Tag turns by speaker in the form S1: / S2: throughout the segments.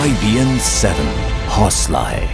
S1: IBN 7 हौसला है।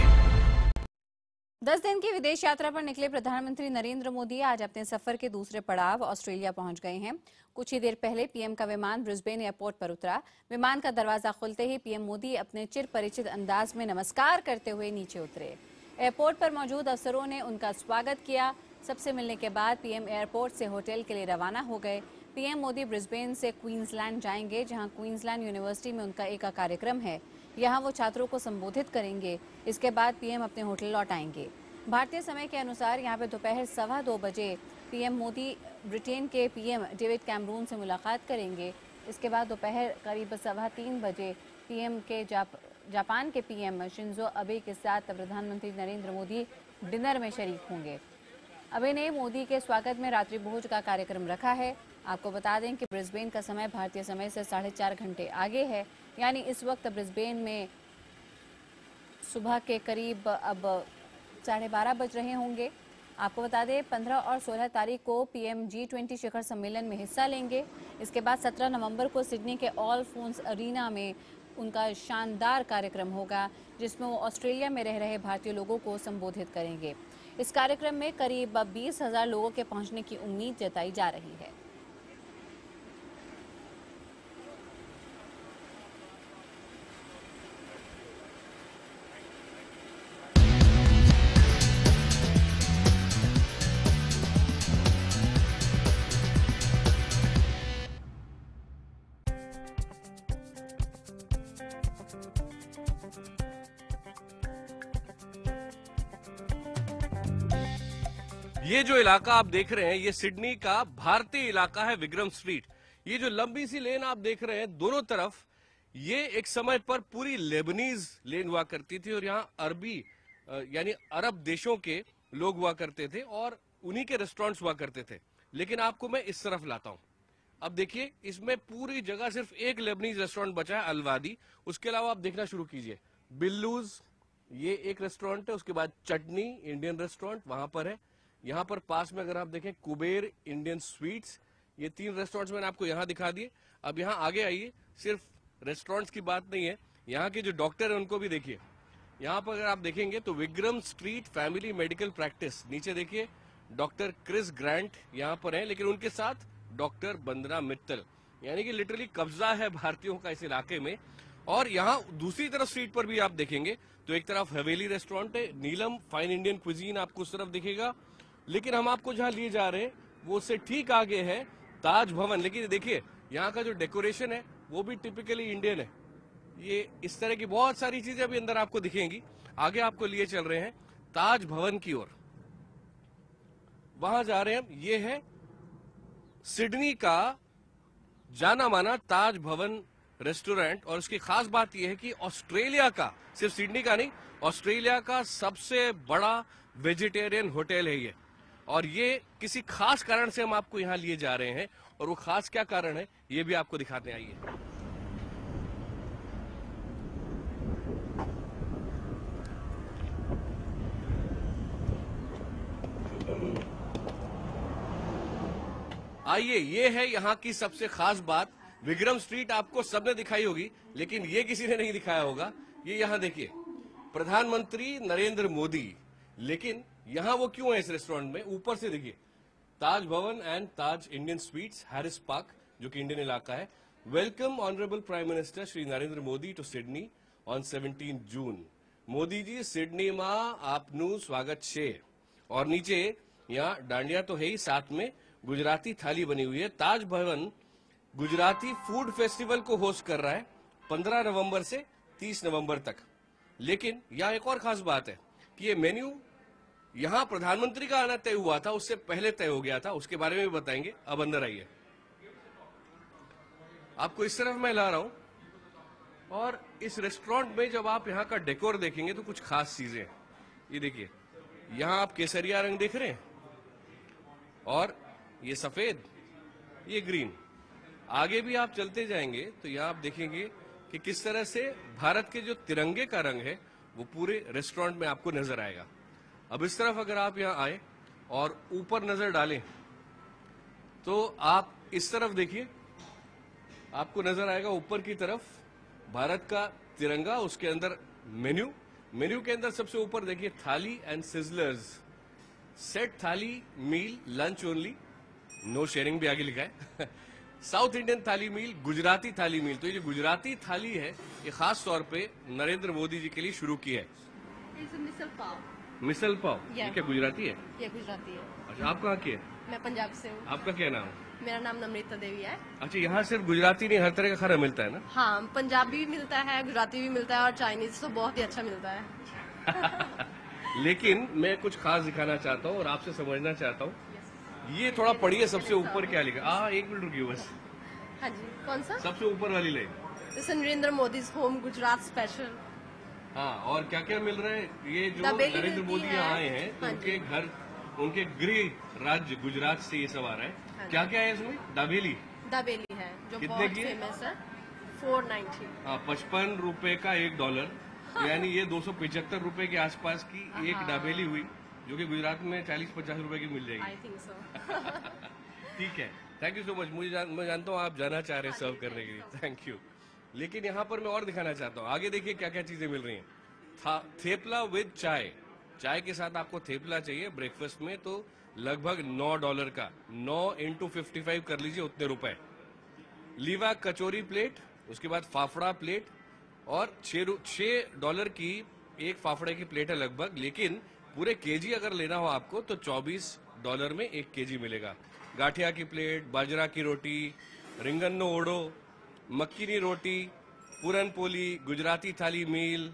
S2: 10 दिन की विदेश यात्रा पर निकले प्रधानमंत्री नरेंद्र मोदी आज अपने सफर के दूसरे पड़ाव ऑस्ट्रेलिया पहुंच गए हैं। कुछ ही देर पहले पीएम का विमान ब्रिस्बेन एयरपोर्ट पर उतरा। विमान का दरवाजा खुलते ही पीएम मोदी अपने चिर परिचित अंदाज में नमस्कार करते हुए नीचे उतरे। एयरपोर्ट पर मौजूद अफसरों ने उनका स्वागत किया। सबसे मिलने के बाद पीएम एयरपोर्ट से होटल के लिए रवाना हो गए। पीएम मोदी ब्रिस्बेन से क्वींसलैंड जाएंगे, जहां क्वींसलैंड यूनिवर्सिटी में उनका एक कार्यक्रम है। यहां वो छात्रों को संबोधित करेंगे। इसके बाद पीएम अपने होटल लौट आएंगे। भारतीय समय के अनुसार यहां पे दोपहर 2:15 बजे पीएम मोदी ब्रिटेन के पीएम डेविड कैमरून से मुलाकात करेंगे। इसके बाद दोपहर करीब 3:15 बजे पीएम के जापान के पीएम शिंजो अबे के साथ प्रधानमंत्री नरेंद्र मोदी डिनर में शरीक होंगे। अबे ने मोदी के स्वागत में रात्रि भोज का कार्यक्रम रखा है। आपको बता दें कि ब्रिस्बेन का समय भारतीय समय से 4.5 घंटे आगे है, यानी इस वक्त ब्रिस्बेन में सुबह के करीब अब 12:30 बज रहे होंगे। आपको बता दें 15 और 16 तारीख को पीएम G20 शिखर सम्मेलन में हिस्सा लेंगे। इसके बाद 17 नवंबर को सिडनी के ऑल फोन्स अरीना में उनका शानदार कार्यक्रम होगा, जिसमें वो ऑस्ट्रेलिया में रह रहे भारतीय लोगों को संबोधित करेंगे। इस कार्यक्रम में करीब 20,000 लोगों के पहुंचने की उम्मीद जताई जा रही है।
S3: ये जो इलाका आप देख रहे हैं, ये सिडनी का भारतीय इलाका है, विक्रम स्ट्रीट। ये जो लंबी सी लेन आप देख रहे हैं दोनों तरफ, ये एक समय पर पूरी लेबनीज लेन हुआ करती थी और यहाँ अरबी यानी अरब देशों के लोग हुआ करते थे और उन्हीं के रेस्टोरेंट्स हुआ करते थे। लेकिन आपको मैं इस तरफ लाता हूँ। अब देखिए, इसमें पूरी जगह सिर्फ एक लेबनीज रेस्टोरेंट बचा है, अलवादी। उसके अलावा आप देखना शुरू कीजिए, बिल्लूज ये एक रेस्टोरेंट है, उसके बाद चटनी इंडियन रेस्टोरेंट वहां पर है। यहाँ पर पास में अगर आप देखें कुबेर इंडियन स्वीट्स, ये 3 रेस्टोरेंट्स मैंने आपको यहाँ दिखा दिए। अब यहाँ आगे आइए, सिर्फ रेस्टोरेंट्स की बात नहीं है, यहाँ के जो डॉक्टर हैं उनको भी देखिए। यहाँ पर अगर आप देखेंगे तो Vikram street family medical practice, नीचे देखिए डॉक्टर क्रिस ग्रांट यहाँ पर है, लेकिन उनके साथ डॉक्टर बंदना मित्तल, यानी कि लिटरली कब्जा है भारतीयों का इस इलाके में। और यहाँ दूसरी तरफ स्ट्रीट पर भी आप देखेंगे तो एक तरफ हवेली रेस्टोरेंट है, नीलम फाइन इंडियन क्विजीन आपको उस तरफ दिखेगा। लेकिन हम आपको जहां लिए जा रहे हैं वो उससे ठीक आगे है ताज भवन। लेकिन देखिए यहाँ का जो डेकोरेशन है वो भी टिपिकली इंडियन है। ये इस तरह की बहुत सारी चीजें अभी अंदर आपको दिखेंगी। आगे आपको लिए चल रहे हैं ताज भवन की ओर, वहां जा रहे हैं हम। ये है सिडनी का जाना माना ताज भवन रेस्टोरेंट, और उसकी खास बात यह है कि ऑस्ट्रेलिया का, सिर्फ सिडनी का नहीं, ऑस्ट्रेलिया का सबसे बड़ा वेजिटेरियन होटल है ये। और ये किसी खास कारण से हम आपको यहाँ लिए जा रहे हैं, और वो खास क्या कारण है ये भी आपको दिखाते हैं। आइए, आइए, ये है यहाँ की सबसे खास बात। विक्रम स्ट्रीट आपको सबने दिखाई होगी, लेकिन ये किसी ने नहीं दिखाया होगा। ये यहाँ देखिए, प्रधानमंत्री नरेंद्र मोदी, लेकिन यहाँ वो क्यों है इस रेस्टोरेंट में? ऊपर से देखिए, Taj Bhavan and Taj Indian sweets, Harris Park, जो कि इंडियन इलाका है। Welcome honourable prime minister Shri Narendra Modi to Sydney on 17 June. Modi ji, Sydney में आपनु स्वागत छे। और नीचे यहाँ डांडिया तो है ही, साथ में गुजराती थाली बनी हुई है। ताज भवन गुजराती फूड फेस्टिवल को होस्ट कर रहा है 15 नवंबर से 30 नवंबर तक। लेकिन यहाँ एक और खास बात है कि ये मेन्यू यहाँ प्रधानमंत्री का आना तय हुआ था, उससे पहले तय हो गया था, उसके बारे में भी बताएंगे। अब अंदर आइए, आपको इस तरफ मैं ला रहा हूं। और इस रेस्टोरेंट में जब आप यहाँ का डेकोर देखेंगे तो कुछ खास चीजें हैं। ये देखिए, यहाँ आप केसरिया रंग देख रहे हैं, और ये सफेद, ये ग्रीन। आगे भी आप चलते जाएंगे तो यहाँ आप देखेंगे कि किस तरह से भारत के जो तिरंगे का रंग है वो पूरे रेस्टोरेंट में आपको नजर आएगा। अब इस तरफ अगर आप यहाँ आए और ऊपर नजर डालें तो आप इस तरफ देखिए, आपको नजर आएगा ऊपर की तरफ भारत का तिरंगा, उसके अंदर मेन्यू, मेन्यू के अंदर सबसे ऊपर देखिए थाली एंड सिजलर्स, सेट थाली मील लंच ओनली, नो शेयरिंग भी आगे लिखा है। साउथ इंडियन थाली मील, गुजराती थाली मील। तो ये जो गुजराती थाली है ये खास तौर पे नरेंद्र मोदी जी के लिए शुरू की है।
S4: मिसल पाव।
S3: मिसल पाव, ये क्या गुजराती है?
S4: ये गुजराती है।
S3: अच्छा, आप कहाँ की है?
S4: मैं पंजाब से हूँ।
S3: आपका क्या नाम है?
S4: मेरा नाम नम्रता देवी है।
S3: अच्छा, यहाँ सिर्फ गुजराती नहीं, हर तरह का खाना मिलता है ना?
S4: हाँ, पंजाबी भी मिलता है, गुजराती भी मिलता है और चाइनीज तो बहुत ही अच्छा मिलता है।
S3: लेकिन मैं कुछ खास दिखाना चाहता हूँ और आपसे समझना चाहता हूँ। ये थोड़ा पढ़िए सबसे ऊपर क्या लिखा। एक मिनट रुकिए बस।
S4: हाँ जी, कौन सा?
S3: सबसे ऊपर वाली line.
S4: This Narendra Modi's home Gujarat special.
S3: हाँ, और क्या क्या मिल रहा है? ये जो
S4: दाबेली
S3: नरेंद्र
S4: मिलती
S3: मोदी
S4: है।
S3: यहाँ आए हैं तो
S4: हाँ
S3: उनके
S4: जी।
S3: घर, उनके गृह राज्य गुजरात से ये सब आ रहा है।
S4: हाँ
S3: क्या क्या है इसमें? दाबेली।
S4: दाबेली है जो
S3: कितने
S4: बहुत
S3: की है?
S4: फेमस है। 490।
S3: हाँ, 55 रुपए का $1, यानी ये 275 रुपए के आसपास की एक दाबेली हुई, जो कि गुजरात में 40-50 रुपए की मिल
S4: आई
S3: जाएगी।
S4: Think so.
S3: ठीक है, थैंक यू सो मच। मैं जानता हूँ आप जाना चाह रहे हैं सर्व करने के लिए, थैंक यू। लेकिन यहाँ पर मैं और दिखाना चाहता हूँ, आगे देखिए क्या क्या चीजें मिल रही हैं। थेपला विद चाय, चाय के साथ आपको थेपला चाहिए ब्रेकफास्ट में, तो लगभग $9 का, 9 × 55 कर लीजिए, उतने रुपए। लीवा कचौरी प्लेट, उसके बाद फाफड़ा प्लेट, और $6 की एक फाफड़े की प्लेट है लगभग। लेकिन पूरे केजी अगर लेना हो आपको तो $24 में 1 केजी मिलेगा। गाठिया की प्लेट, बाजरा की रोटी, रिंगन्नो ओडो, मक्की की रोटी, पूरन पोली, गुजराती थाली मील,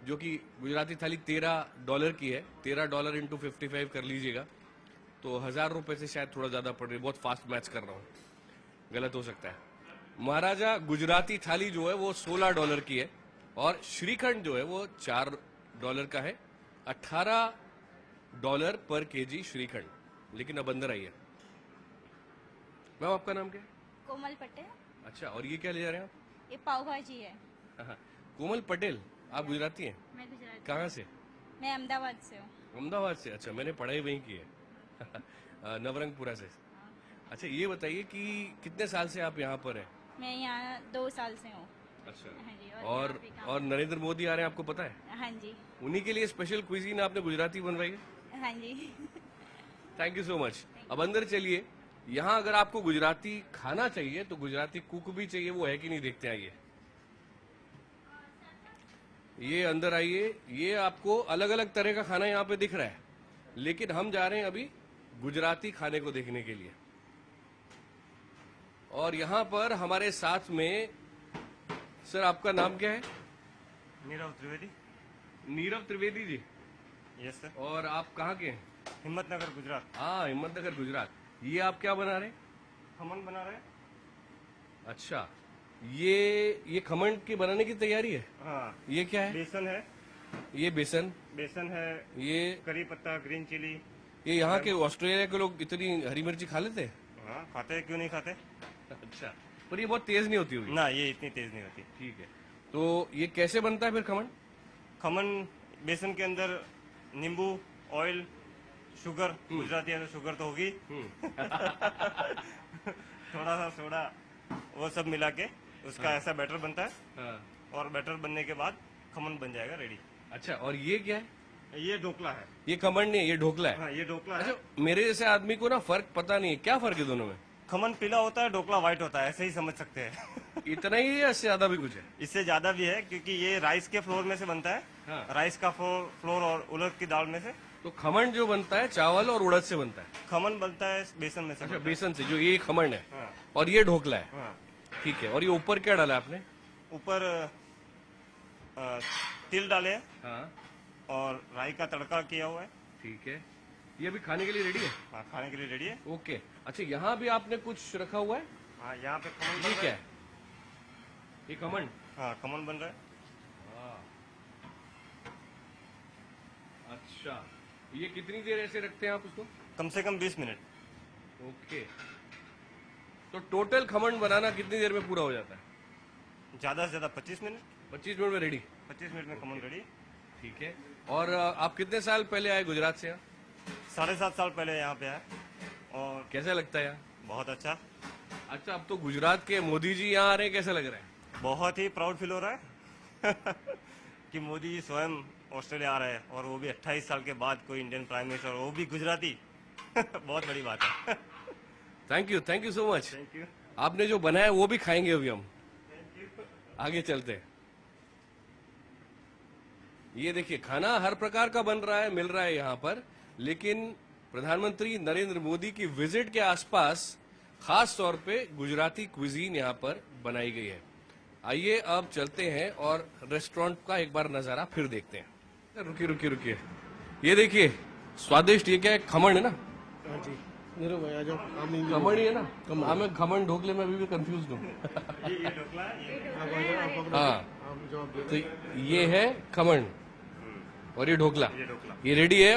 S3: जो कि गुजराती थाली $13 की है। $13 × 55 कर लीजिएगा तो 1000 रुपए से शायद थोड़ा ज्यादा पड़ रही है। बहुत फास्ट मैच कर रहा हूँ, गलत हो सकता है। महाराजा गुजराती थाली जो है वो $16 की है, और श्रीखंड जो है वो $4 का है। $18 पर केजी श्रीखंड। लेकिन अब अंदर आइए। मैम, आपका नाम क्या है?
S5: कोमल पटेल।
S3: अच्छा, और ये क्या ले जा रहे हैं आप?
S5: ये पाव भाजी है।
S3: हाँ, कोमल पटेल, आप गुजराती हैं?
S5: मैं गुजराती।
S3: कहाँ से?
S5: मैं अहमदाबाद से हूँ।
S3: अहमदाबाद से? अच्छा, मैंने पढ़ाई वहीं की है। नवरंगपुरा से। अच्छा, ये बताइए कि कितने साल से आप यहाँ पर हैं?
S5: मैं यहाँ 2 साल से हूँ।
S3: अच्छा,
S5: हाँ जी।
S3: और
S5: यहाँ पे काम-
S3: और नरेंद्र मोदी आ रहे हैं, आपको पता है?
S5: हाँ जी।
S3: उन्हीं के लिए स्पेशल क्विजीन आपने गुजराती बनवाई है?
S5: हाँ जी।
S3: Thank you so much. अब अंदर चलिए। यहाँ अगर आपको गुजराती खाना चाहिए तो गुजराती कुक भी चाहिए, वो है कि नहीं देखते आइए। ये अंदर आइए। ये आपको अलग अलग तरह का खाना यहाँ पे दिख रहा है, लेकिन हम जा रहे हैं अभी गुजराती खाने को देखने के लिए। और यहाँ पर हमारे साथ में, सर आपका नाम क्या है?
S6: नीरव त्रिवेदी।
S3: नीरव त्रिवेदी जी।
S6: Yes sir.
S3: और आप कहाँ के हैं?
S6: हिम्मतनगर गुजरात।
S3: हाँ, हिम्मतनगर गुजरात। ये आप क्या बना रहे हैं?
S6: खमन बना रहे हैं।
S3: अच्छा, ये खमन की बनाने की तैयारी है।
S6: हाँ,
S3: ये क्या है?
S6: बेसन है।
S3: ये बेसन
S6: है।
S3: ये
S6: करी पत्ता, ग्रीन चिली।
S3: ये यहाँ के ऑस्ट्रेलिया के लोग इतनी हरी मिर्ची खा लेते हैं?
S6: हाँ, खाते हैं, क्यों नहीं खाते।
S3: अच्छा, पर ये बहुत तेज नहीं होती होगी?
S6: ना, ये इतनी तेज नहीं होती।
S3: ठीक है, तो ये कैसे बनता है फिर खमन?
S6: खमन बेसन के अंदर नींबू, ऑयल, शुगर, गुजराती है तो शुगर तो होगी, थोड़ा सा सोडा, वो सब मिला के उसका ऐसा बैटर बनता है।
S3: हाँ।
S6: और बैटर बनने के बाद खमन बन जाएगा रेडी।
S3: अच्छा, और ये क्या है?
S6: ये ढोकला है।
S3: ये खमन नहीं, ये ढोकला है।
S6: हाँ, ये ढोकला है।
S3: अच्छा, मेरे जैसे आदमी को ना फर्क पता नहीं है, क्या फर्क है दोनों में?
S6: खमन पीला होता है, ढोकला व्हाइट होता है, ऐसे ही समझ सकते हैं।
S3: इतना ही है या इससे ज्यादा भी कुछ है?
S6: इससे ज्यादा भी है, क्योंकि ये राइस के फ्लोर में से बनता है।
S3: हाँ।
S6: राइस का फ्लोर और उड़द की दाल में से।
S3: तो खमन जो बनता है चावल और उड़द से बनता है?
S6: खमन बनता है बेसन में से।
S3: अच्छा,
S6: बनता है।
S3: बेसन से, जो ये खमन है।
S6: हाँ।
S3: और ये ढोकला है।
S6: हाँ।
S3: ठीक है, और ये ऊपर क्या डाला आपने?
S6: ऊपर तिल डाले हैं
S3: हाँ,
S6: और राई का तड़का किया हुआ है।
S3: ठीक है। ये अभी खाने के लिए रेडी है?
S6: हाँ, खाने के लिए रेडी है।
S3: ओके। अच्छा, यहाँ भी आपने कुछ रखा हुआ है?
S6: हाँ, यहाँ पे खमन बन
S3: ये
S6: रहा
S3: क्या है? ये खमन?
S6: हाँ, खमन बन रहा है।
S3: अच्छा, ये कितनी देर ऐसे रखते हैं आप उसको?
S6: कम से कम 20 मिनट।
S3: ओके, तो टोटल खमन बनाना कितनी देर में पूरा हो जाता है?
S6: ज्यादा से ज्यादा 25 मिनट।
S3: 25 मिनट में रेडी?
S6: 25 मिनट में खमन रेडी।
S3: ठीक है। और आप कितने साल पहले आए गुजरात से यहाँ?
S6: 7.5 साल पहले यहाँ पे आए और
S3: कैसा लगता है यहाँ?
S6: बहुत अच्छा।
S3: अच्छा, अब तो गुजरात के मोदी जी यहाँ आ रहे हैं, कैसा लग रहा है?
S6: बहुत ही प्राउड फील हो रहा है कि मोदी जी स्वयं ऑस्ट्रेलिया आ रहे हैं और वो भी 28 साल के बाद कोई इंडियन प्राइम मिनिस्टर और वो भी गुजराती बहुत बड़ी बात है।
S3: Thank you so much.
S6: Thank you.
S3: आपने जो बनाया वो भी खाएंगे अभी हम। आगे चलते हैं। ये देखिए खाना हर प्रकार का बन रहा है, मिल रहा है यहाँ पर, लेकिन प्रधानमंत्री नरेंद्र मोदी की विजिट के आसपास खास तौर पे गुजराती क्विजीन यहाँ पर बनाई गई है। आइए अब चलते हैं और रेस्टोरेंट का एक बार नजारा फिर देखते हैं। रुकिए। ये देखिए स्वादिष्ट, ये क्या है, खमण है ना?
S7: हाँ जी, मेरे भाई आ जाओ।
S3: खमण ही है ना? हाँ, मैं खमण ढोकले में अभी भी कंफ्यूज हूँ। हाँ, तो ये है खमण और ये ढोकला, ये रेडी है।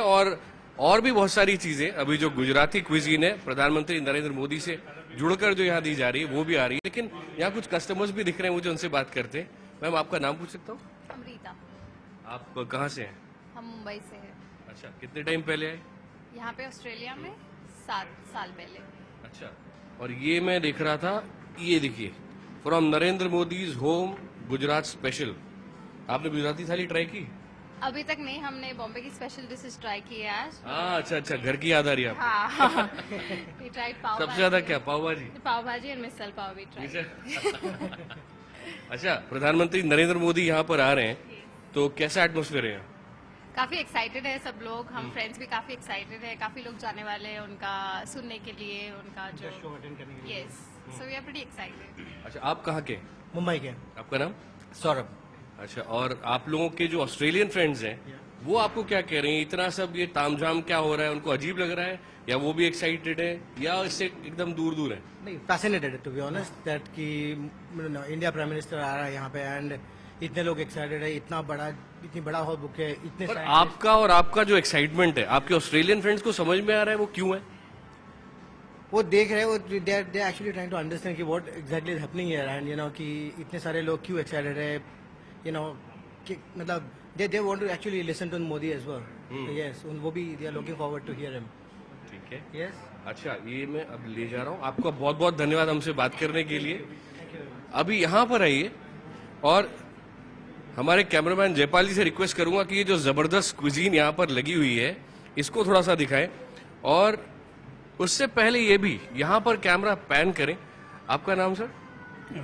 S3: और भी बहुत सारी चीजें अभी जो गुजराती क्विजीन है प्रधानमंत्री नरेंद्र मोदी से जुड़कर जो यहाँ दी जा रही है वो भी आ रही है। लेकिन यहाँ कुछ कस्टमर्स भी दिख रहे हैं मुझे, उनसे बात करते हैं। मैम आपका नाम पूछ सकता हूँ?
S4: अमृता।
S3: आप कहाँ से हैं?
S4: हम मुंबई से हैं।
S3: अच्छा, कितने टाइम पहले आए?
S4: यहाँ पे ऑस्ट्रेलिया में 7 साल पहले।
S3: अच्छा, और ये मैं देख रहा था, ये देखिए from Narendra Modi's home Gujarat special. आपने गुजराती थाली ट्राई की?
S4: अभी तक नहीं, हमने बॉम्बे की स्पेशल डिशेस ट्राई की है आज।
S3: हाँ, अच्छा, घर की याद आ रही है आपको?
S4: हाँ We tried पाव
S3: सबसे ज्यादा क्या? पाव भाजी?
S4: पाव भाजी और मिसल पाव भी ट्राई।
S3: अच्छा, प्रधानमंत्री नरेंद्र मोदी यहाँ पर आ रहे हैं तो कैसा एटमोस्फेयर है?
S4: काफी एक्साइटेड है सब लोग, हम फ्रेंड्स भी काफी एक्साइटेड है, काफी लोग जाने वाले हैं उनका सुनने के लिए, उनका जो शो अटेंड करने के लिए। Yes, so we are pretty excited.
S3: अच्छा, आप कहाँ के?
S7: मुंबई के।
S3: आपका नाम?
S7: सौरभ।
S3: अच्छा, और आप लोगों के जो ऑस्ट्रेलियन फ्रेंड्स हैं वो आपको क्या कह रहे हैं? इतना सब ये तामझाम क्या हो रहा है, उनको अजीब लग रहा है या वो भी एक्साइटेड है या इससे एकदम दूर है?
S7: नहीं, fascinated to be honest that कि इंडिया प्राइम मिनिस्टर आ रहा है यहाँ पे एंड इतने लोग एक्साइटेड है, इतनी बड़ा हॉल बुक है, इतने
S3: पर आपका और आपका जो एक्साइटमेंट है आपके ऑस्ट्रेलियन फ्रेंड्स को समझ में आ रहा है वो क्यों है?
S7: वो देख रहे हैं, वो they actually trying to understand कि what exactly is happening here and कि इतने सारे लोग क्यों एक्साइटेड है, मतलब they want to actually listen to Modi as well. Yes, वो भी they are looking forward to hear him.
S3: ठीक है,
S7: यस।
S3: अच्छा, ये मैं अब ले जा रहा हूँ। आपका बहुत बहुत धन्यवाद हमसे बात करने के लिए। अभी यहाँ पर आइए और हमारे कैमरामैन जयपाल जी से रिक्वेस्ट करूंगा कि ये जो जबरदस्त क्विजीन यहाँ पर लगी हुई है इसको थोड़ा सा दिखाएं, और उससे पहले ये भी यहाँ पर कैमरा पैन करें। आपका नाम सर?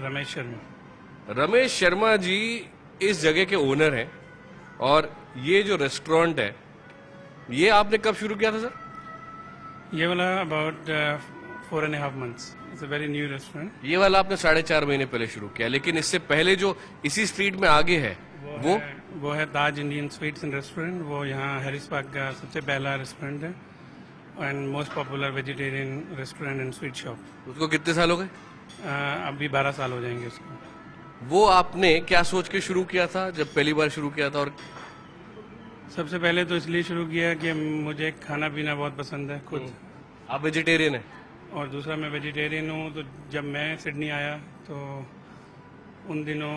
S8: रमेश शर्मा।
S3: रमेश शर्मा जी इस जगह के ओनर हैं, और ये जो रेस्टोरेंट है ये आपने कब शुरू किया था सर?
S8: ये वाला about 4.5 months। It's a very new restaurant.
S3: ये वाला आपने 4.5 महीने पहले शुरू किया, लेकिन इससे पहले जो इसी स्ट्रीट में आगे है
S8: वो है ताज इंडियन स्वीट्स एंड रेस्टोरेंट। वो यहाँ हैरिस पार्क का सबसे पहला रेस्टोरेंट है and most popular vegetarian restaurant and sweet shop.
S3: उसको कितने साल हो गए?
S8: अभी 12 साल हो जाएंगे उसको।
S3: वो आपने क्या सोच के शुरू किया था जब पहली बार शुरू किया था? और
S8: सबसे पहले तो इसलिए शुरू किया कि मुझे खाना पीना बहुत पसंद है खुद।
S3: आप वेजिटेरियन हैं?
S8: और दूसरा मैं वेजिटेरियन हूँ, तो जब मैं सिडनी आया तो उन दिनों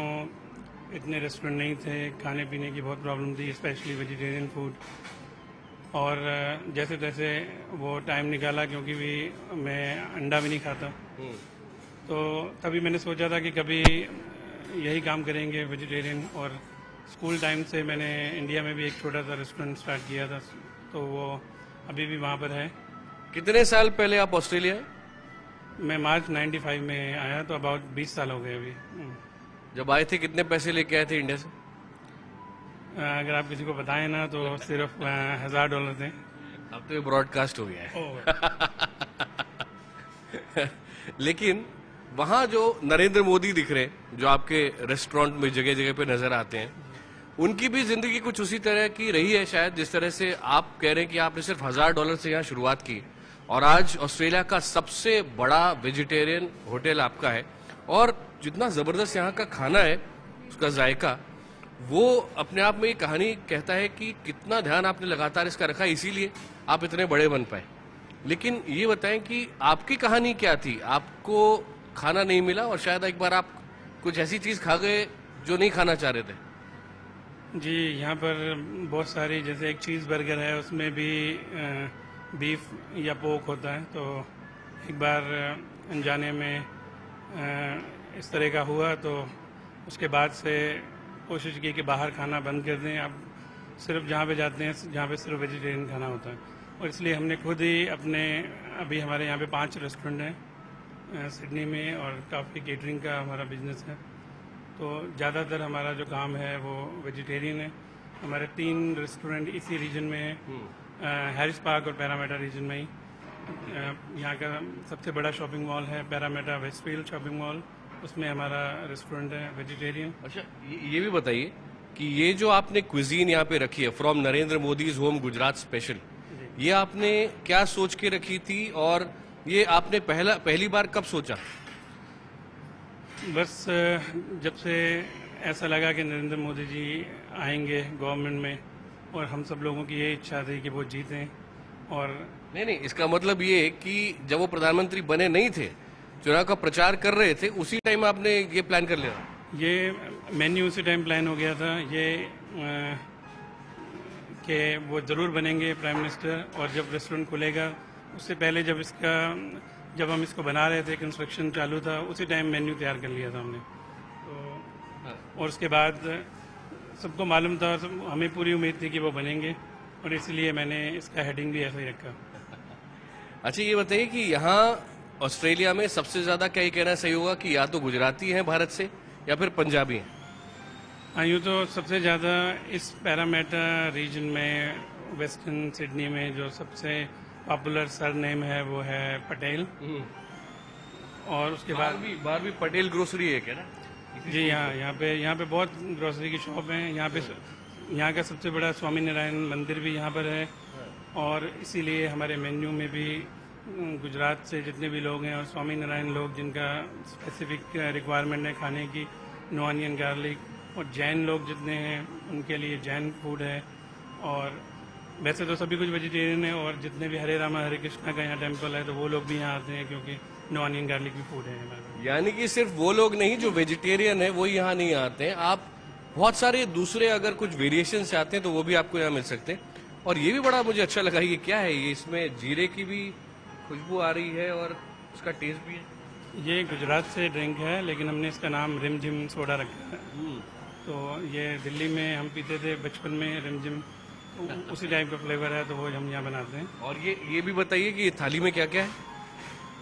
S8: इतने रेस्टोरेंट नहीं थे, खाने पीने की बहुत प्रॉब्लम थी, स्पेशली वेजिटेरियन फूड। और जैसे तैसे वो टाइम निकाला, क्योंकि भी मैं अंडा भी नहीं खाता, तो तभी मैंने सोचा था कि कभी यही काम करेंगे वेजिटेरियन। और स्कूल टाइम से मैंने इंडिया में भी एक छोटा सा रेस्टोरेंट स्टार्ट किया था, तो वो अभी भी वहाँ पर है।
S3: कितने साल पहले आप ऑस्ट्रेलिया आए?
S8: मैं मार्च 95 में आया, तो अबाउट 20 साल हो गए अभी।
S3: जब आए थे कितने पैसे लेके आए थे इंडिया से?
S8: अगर आप किसी को बताएं ना तो सिर्फ $1000 थे।
S3: अब तो ये ब्रॉडकास्ट हो गया है। लेकिन वहां जो नरेंद्र मोदी दिख रहे हैं, जो आपके रेस्टोरेंट में जगह जगह पे नजर आते हैं, उनकी भी जिंदगी कुछ उसी तरह की रही है शायद, जिस तरह से आप कह रहे हैं कि आपने सिर्फ $1000 से यहाँ शुरुआत की और आज ऑस्ट्रेलिया का सबसे बड़ा वेजिटेरियन होटल आपका है। और जितना जबरदस्त यहाँ का खाना है, उसका जायका, वो अपने आप में ये कहानी कहता है कि कितना ध्यान आपने लगातार इसका रखा, इसीलिए आप इतने बड़े बन पाए। लेकिन ये बताएं कि आपकी कहानी क्या थी? आपको खाना नहीं मिला और शायद एक बार आप कुछ ऐसी चीज खा गए जो नहीं खाना चाह रहे थे।
S8: जी, यहाँ पर बहुत सारी, जैसे एक चीज़ बर्गर है, उसमें भी बीफ या पोक होता है। तो एक बार अनजाने में इस तरह का हुआ, तो उसके बाद से कोशिश की कि बाहर खाना बंद कर दें। अब सिर्फ जहाँ पे जाते हैं जहाँ पे सिर्फ वेजिटेरियन खाना होता है, और इसलिए हमने खुद ही अपने अभी हमारे यहाँ पे 5 रेस्टोरेंट हैं सिडनी में, और काफ़ी केटरिंग का हमारा बिजनेस है। तो ज़्यादातर हमारा जो काम है वो वेजिटेरियन है। हमारे 3 रेस्टोरेंट इसी रीजन में है, हैरिस पार्क और पैरामेटा रीजन में ही। यहाँ का सबसे बड़ा शॉपिंग मॉल है पैरामेटा वेस्टफील्ड शॉपिंग मॉल, उसमें हमारा रेस्टोरेंट है वेजिटेरियन।
S3: अच्छा, ये भी बताइए कि ये जो आपने क्विजीन यहाँ पे रखी है from Narendra Modi's home Gujarat special, ये आपने क्या सोच के रखी थी, और ये आपने पहली बार कब सोचा?
S8: बस जब से ऐसा लगा कि नरेंद्र मोदी जी आएंगे गवर्नमेंट में, और हम सब लोगों की ये इच्छा थी कि वो जीतें। और
S3: नहीं, इसका मतलब ये कि जब वो प्रधानमंत्री बने नहीं थे, चुनाव का प्रचार कर रहे थे, उसी टाइम आपने ये प्लान कर लिया?
S8: ये मेन्यू उसी टाइम प्लान हो गया था ये कि वो ज़रूर बनेंगे प्राइम मिनिस्टर, और जब रेस्टोरेंट खुलेगा उससे पहले जब हम इसको बना रहे थे, कंस्ट्रक्शन चालू था, उसी टाइम मेन्यू तैयार कर लिया था हमने। तो और उसके बाद सबको मालूम था, हमें पूरी उम्मीद थी कि वो बनेंगे, और इसलिए मैंने इसका हेडिंग भी ऐसा ही रखा।
S3: अच्छा, ये बताइए कि यहाँ ऑस्ट्रेलिया में सबसे ज्यादा क्या ये कहना सही होगा कि या तो गुजराती हैं भारत से या फिर पंजाबी हैं?
S8: हाँ, यूँ तो सबसे ज़्यादा इस पैरामेटा रीजन में वेस्टर्न सिडनी में जो सबसे पॉपुलर सरनेम है वो है पटेल। और उसके बाद
S3: बाहर भी पटेल ग्रोसरी है क्या ना?
S8: जी हाँ, यहाँ पे बहुत ग्रोसरी की शॉप हैं। यहाँ का सबसे बड़ा स्वामी नारायण मंदिर भी यहाँ पर है, और इसीलिए हमारे मेन्यू में भी गुजरात से जितने भी लोग हैं और स्वामी नारायण लोग जिनका स्पेसिफिक रिक्वायरमेंट है खाने की, नो अनियन गार्लिक, और जैन लोग जितने हैं उनके लिए जैन फूड है। और वैसे तो सभी कुछ वेजिटेरियन है, और जितने भी हरे रामा हरे कृष्णा का यहाँ टेम्पल है तो वो लोग भी यहाँ आते हैं, क्योंकि नो अनियन गार्लिक भी फूड है हमारे।
S3: यानी कि सिर्फ वो लोग नहीं जो वेजिटेरियन है वो यहाँ नहीं आते हैं, आप बहुत सारे दूसरे अगर कुछ वेरिएशन चाहते हैं तो वो भी आपको यहाँ मिल सकते हैं। और ये भी बड़ा मुझे अच्छा लगा, ये क्या है, ये इसमें जीरे की भी खुशबू आ रही है और उसका टेस्ट भी है।
S8: ये गुजरात से ड्रिंक है, लेकिन हमने इसका नाम रिमझिम सोडा रखा है। तो ये दिल्ली में हम पीते थे बचपन में रिमझिम, तो उसी टाइप का फ्लेवर है, तो वो हम यहाँ बनाते हैं।
S3: और ये भी बताइए कि ये थाली में क्या क्या है?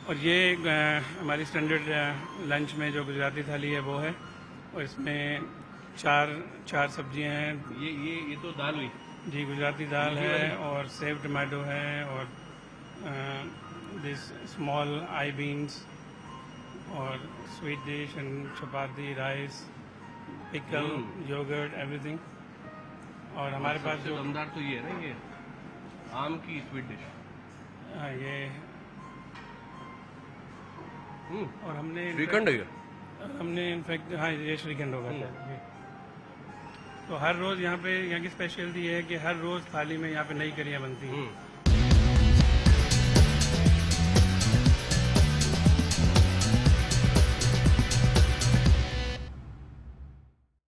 S8: और ये हमारी स्टैंडर्ड लंच में जो गुजराती थाली है वो है, और इसमें चार सब्जियां हैं।
S3: ये तो दाल हुई
S8: जी, गुजराती दाल है, और सेव टमाटो है, और दिस स्मॉल आई बीन्स, और sweet dish and chapati, rice, pickle, yogurt, everything. और हमारे पास जो
S3: दमदार तो ये है ना, ये आम की स्वीट डिश।
S8: ये और
S3: श्रीखंड है,
S8: हमने इनफैक्ट हाँ ये श्रीखंड होगा जी। तो हर रोज़ यहाँ की स्पेशलिटी है कि हर रोज़ थाली में यहाँ पे नई करियाँ बनती हैं।